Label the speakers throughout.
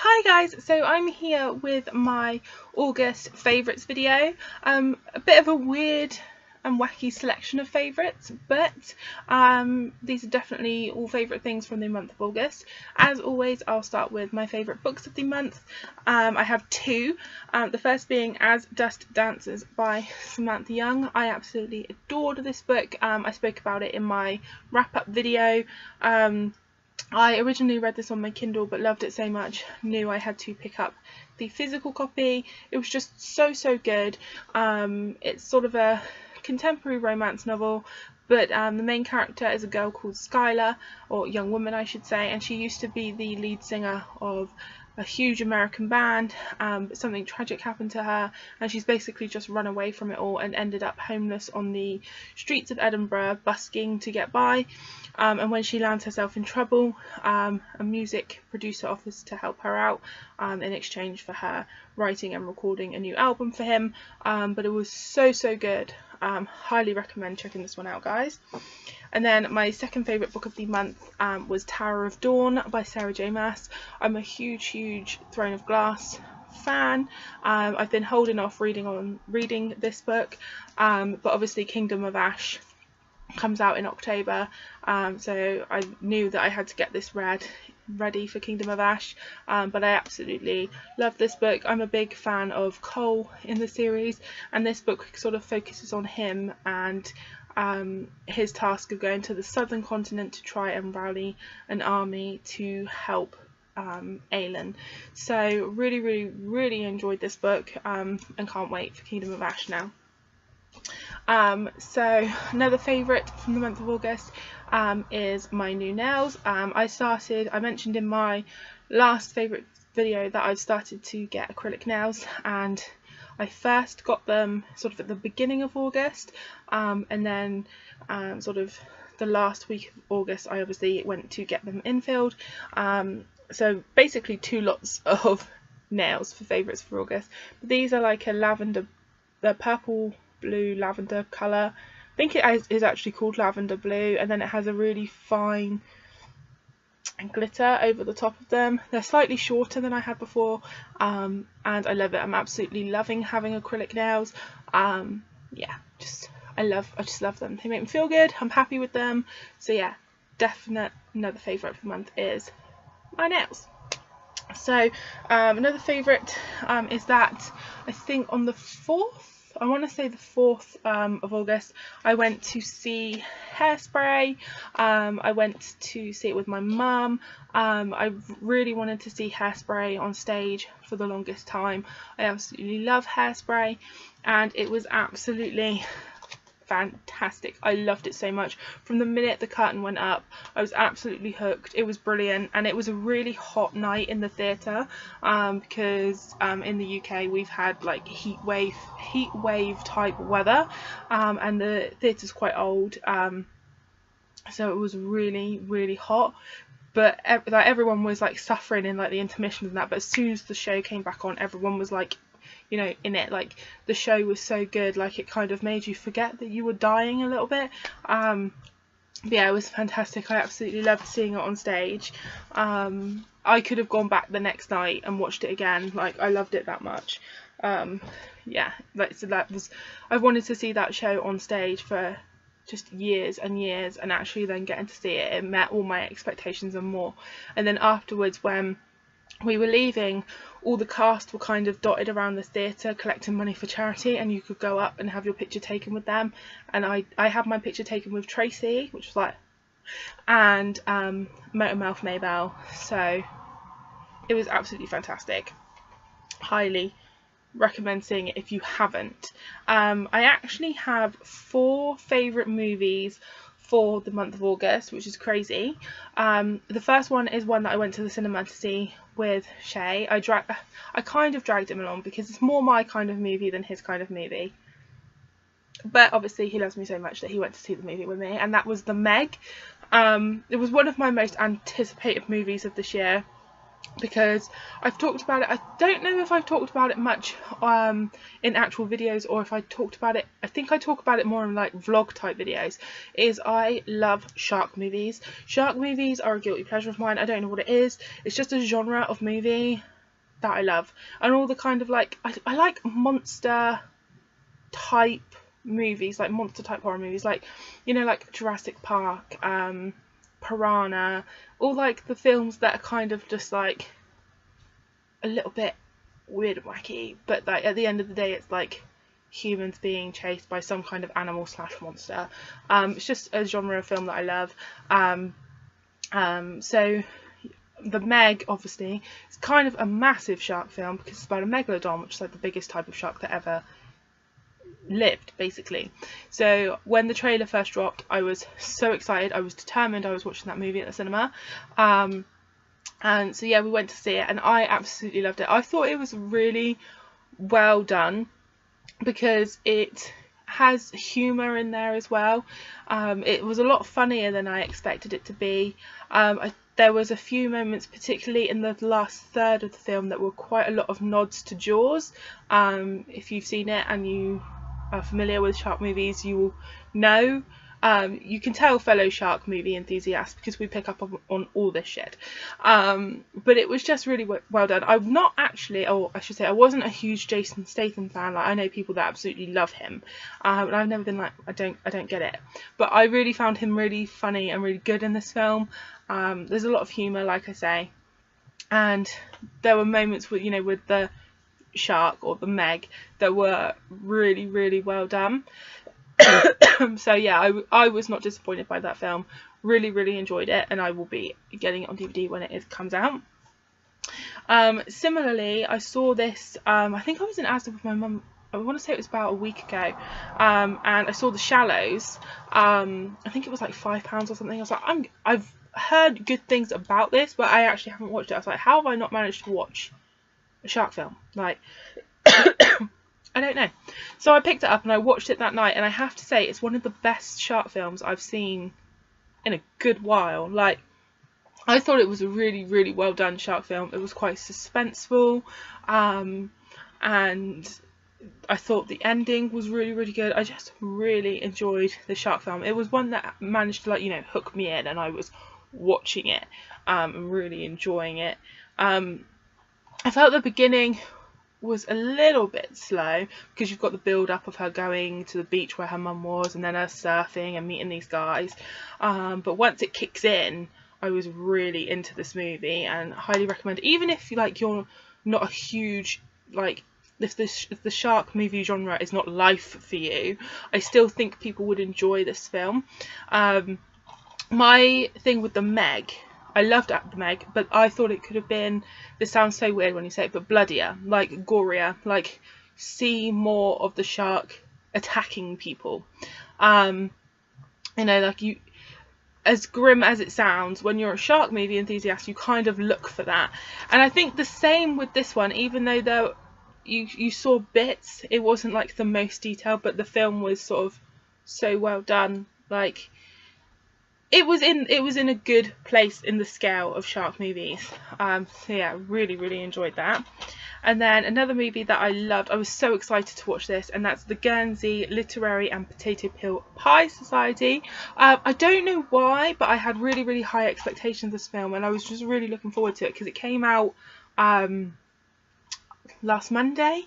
Speaker 1: Hi guys, so I'm here with my August favourites video. A bit of a weird and wacky selection of favourites, but these are definitely all favourite things from the month of August. As always, I'll start with my favourite books of the month. I have two, the first being As Dust Dances by Samantha Young. I absolutely adored this book. I spoke about it in my wrap-up video. I originally read this on my Kindle but loved it so much, knew I had to pick up the physical copy. It was just so good. It's sort of a contemporary romance novel, but the main character is a girl called Skylar, or young woman I should say, and she used to be the lead singer of a huge American band, but something tragic happened to her and she's basically just run away from it all and ended up homeless on the streets of Edinburgh, busking to get by. And when she lands herself in trouble, a music producer offers to help her out in exchange for her writing and recording a new album for him. But it was so good. Highly recommend checking this one out, guys. And then my second favourite book of the month was Tower of Dawn by Sarah J. Maas. I'm a huge Throne of Glass fan. I've been holding off reading this book, but obviously Kingdom of Ash comes out in October, so I knew that I had to get this ready for Kingdom of Ash, but I absolutely love this book. I'm a big fan of Cole in the series, and this book sort of focuses on him and his task of going to the southern continent to try and rally an army to help Aelin. So really enjoyed this book, and can't wait for Kingdom of Ash now. So another favourite from the month of August is my new nails. I mentioned in my last favourite video that I've started to get acrylic nails, and I first got them sort of at the beginning of August, and then sort of the last week of August I obviously went to get them infilled. So basically two lots of nails for favourites for August. But these are like the purple blue lavender colour. I think it is actually called lavender blue, and then it has a really fine glitter over the top of them. They're slightly shorter than I had before, and I love it. I'm absolutely loving having acrylic nails. Yeah, I just love them. They make me feel good. I'm happy with them. So yeah, definite another favourite for the month is my nails. So another favourite is that I think on the 4th, I want to say the 4th of August, I went to see Hairspray. I went to see it with my mum. I really wanted to see Hairspray on stage for the longest time. I absolutely love Hairspray, and it was absolutely fantastic. I loved it so much. From the minute the curtain went up, I was absolutely hooked. It was brilliant, and it was a really hot night in the theatre, because in the UK we've had like heat wave type weather, and the theatre's quite old, so it was really hot. But everyone was like suffering in like the intermissions and that, but as soon as the show came back on, everyone was like, you know, in it. Like, the show was so good, like it kind of made you forget that you were dying a little bit. But yeah, it was fantastic. I absolutely loved seeing it on stage. I could have gone back the next night and watched it again. Like, I loved it that much. Yeah, like, so I've wanted to see that show on stage for just years and years, and actually then getting to see it met all my expectations and more. And then afterwards, when we were leaving, all the cast were kind of dotted around the theatre collecting money for charity, and you could go up and have your picture taken with them. And I had my picture taken with Tracy, which was like, and Motormouth Maybell. So it was absolutely fantastic. Highly recommend seeing it if you haven't. I actually have 4 favourite movies for the month of August, which is crazy. The first one is one that I went to the cinema to see with Shay. I kind of dragged him along because it's more my kind of movie than his kind of movie, but obviously he loves me so much that he went to see the movie with me, and that was The Meg. It was one of my most anticipated movies of this year. because I've talked about it. I don't know if I've talked about it much in actual videos, or if I talked about it, I think I talk about it more in like vlog type videos, is I love shark movies. Shark movies are a guilty pleasure of mine. I don't know what it is. It's just a genre of movie that I love. And all the kind of like, I like monster type movies, like monster type horror movies, like, you know, like Jurassic Park, Piranha, all like the films that are kind of just like a little bit weird and wacky, but like at the end of the day it's like humans being chased by some kind of animal / monster. It's just a genre of film that I love. So the Meg, obviously, is kind of a massive shark film because it's about a megalodon, which is like the biggest type of shark that ever lived, basically. So when the trailer first dropped, I was so excited. I was determined I was watching that movie at the cinema. And so yeah, we went to see it, and I absolutely loved it. I thought it was really well done because it has humour in there as well. It was a lot funnier than I expected it to be. There was a few moments, particularly in the last third of the film, that were quite a lot of nods to Jaws. If you've seen it and you are familiar with shark movies, you will know. You can tell fellow shark movie enthusiasts because we pick up on all this shit. But it was just really well done. I'm not actually, or I should say, I wasn't a huge Jason Statham fan. Like, I know people that absolutely love him, and I've never been like, I don't get it. But I really found him really funny and really good in this film. There's a lot of humour, like I say, and there were moments with, you know, with the shark or the Meg that were really, really well done. So yeah, I was not disappointed by that film. Really, really enjoyed it, and I will be getting it on DVD when it comes out. Similarly, I saw this, I think I was in Asda with my mum, I want to say it was about a week ago, and I saw The Shallows. I think it was like £5 or something. I was like, I've heard good things about this, but I actually haven't watched it. I was like, how have I not managed to watch a shark film? Like, I don't know. So I picked it up and I watched it that night, and I have to say it's one of the best shark films I've seen in a good while. Like, I thought it was a really, really well done shark film. It was quite suspenseful, and I thought the ending was really, really good. I just really enjoyed the shark film. It was one that managed to, like, you know, hook me in, and I was watching it and really enjoying it. I felt the beginning was a little bit slow because you've got the build up of her going to the beach where her mum was, and then her surfing and meeting these guys, but once it kicks in, I was really into this movie and highly recommend it. Even if you're not a huge, like, if the shark movie genre is not life for you, I still think people would enjoy this film. My thing with the Meg, I loved the Meg, but I thought it could have been, this sounds so weird when you say it, but bloodier, like gorier, like see more of the shark attacking people. You know, like, you, as grim as it sounds, when you're a shark movie enthusiast, you kind of look for that. And I think the same with this one, even though you saw bits, it wasn't like the most detailed, but the film was sort of so well done. Like, it was in a good place in the scale of shark movies. So yeah, really, really enjoyed that. And then another movie that I loved, I was so excited to watch this, and that's the Guernsey Literary and Potato Peel Pie Society. I don't know why, but I had really, really high expectations of this film, and I was just really looking forward to it because it came out last Monday,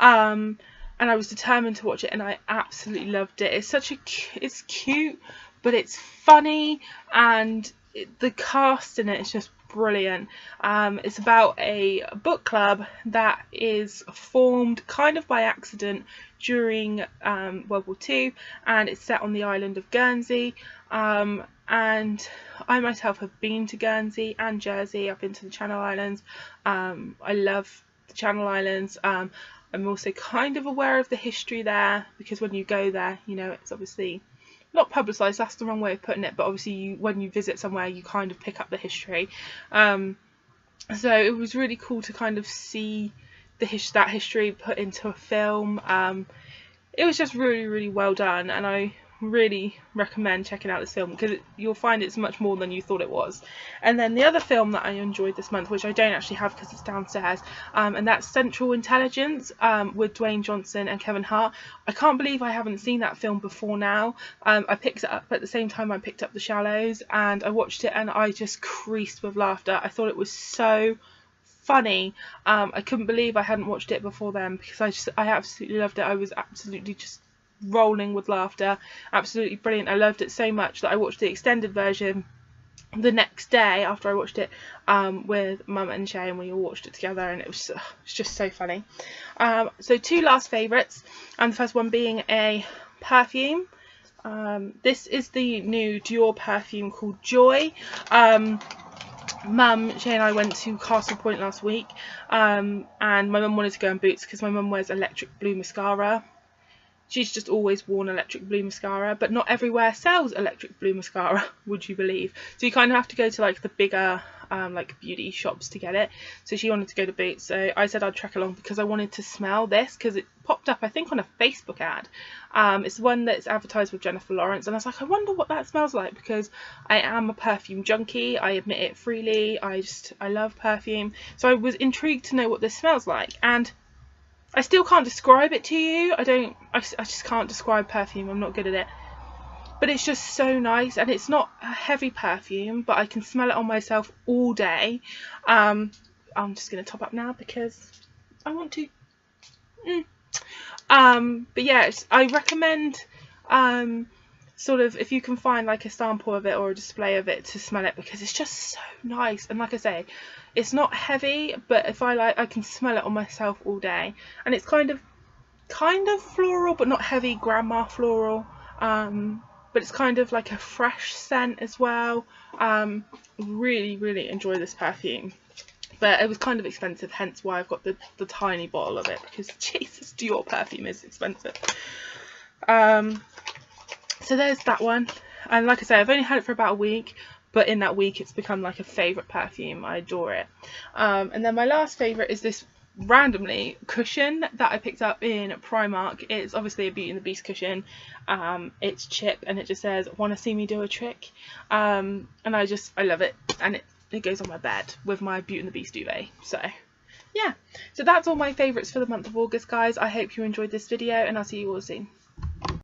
Speaker 1: and I was determined to watch it, and I absolutely loved it. It's cute, but it's funny, and the cast in it is just brilliant. It's about a book club that is formed kind of by accident during World War II, and it's set on the island of Guernsey. And I myself have been to Guernsey and Jersey. I've been to the Channel Islands. I love the Channel Islands. I'm also kind of aware of the history there, because when you go there, you know, it's obviously not publicised, that's the wrong way of putting it, but obviously when you visit somewhere, you kind of pick up the history. So it was really cool to kind of see that history put into a film. It was just really, really well done, and I really recommend checking out this film, because you'll find it's much more than you thought it was. And then the other film that I enjoyed this month, which I don't actually have because it's downstairs, and that's Central Intelligence, with Dwayne Johnson and Kevin Hart. I can't believe I haven't seen that film before now. I picked it up at the same time I picked up The Shallows, and I watched it and I just creased with laughter. I thought it was so funny. I couldn't believe I hadn't watched it before then, because I absolutely loved it. I was absolutely just rolling with laughter. Absolutely brilliant. I loved it so much that I watched the extended version the next day after I watched it with Mum and Shay, and we all watched it together, and it was just so funny. So 2 last favourites, and the first one being a perfume. This is the new Dior perfume called Joy. Mum, Shay and I went to Castle Point last week, and my mum wanted to go in Boots because my mum wears electric blue mascara. She's just always worn electric blue mascara, but not everywhere sells electric blue mascara, would you believe? So you kind of have to go to like the bigger like beauty shops to get it. So she wanted to go to Boots, so I said I'd trek along because I wanted to smell this, because it popped up I think on a Facebook ad. It's one that's advertised with Jennifer Lawrence, and I was like, I wonder what that smells like, because I am a perfume junkie, I admit it freely. I love perfume, so I was intrigued to know what this smells like. And I still can't describe it to you. I just can't describe perfume. I'm not good at it. But it's just so nice, and it's not a heavy perfume, but I can smell it on myself all day. I'm just going to top up now because I want to. But yeah, I recommend sort of, if you can find like a sample of it or a display of it, to smell it, because it's just so nice. And like I say, it's not heavy, but if I can smell it on myself all day, and it's kind of floral, but not heavy grandma floral. But it's kind of like a fresh scent as well. Really enjoy this perfume, but it was kind of expensive, hence why I've got the tiny bottle of it, because Jesus, Dior perfume is expensive. So there's that one, and like I say, I've only had it for about a week, but in that week it's become like a favourite perfume. I adore it. And then my last favourite is this randomly cushion that I picked up in Primark. It's obviously a Beauty and the Beast cushion. It's chip, and it just says, "Wanna see me do a trick?" And I love it, and it goes on my bed with my Beauty and the Beast duvet. So yeah, so that's all my favourites for the month of August, guys. I hope you enjoyed this video, and I'll see you all soon.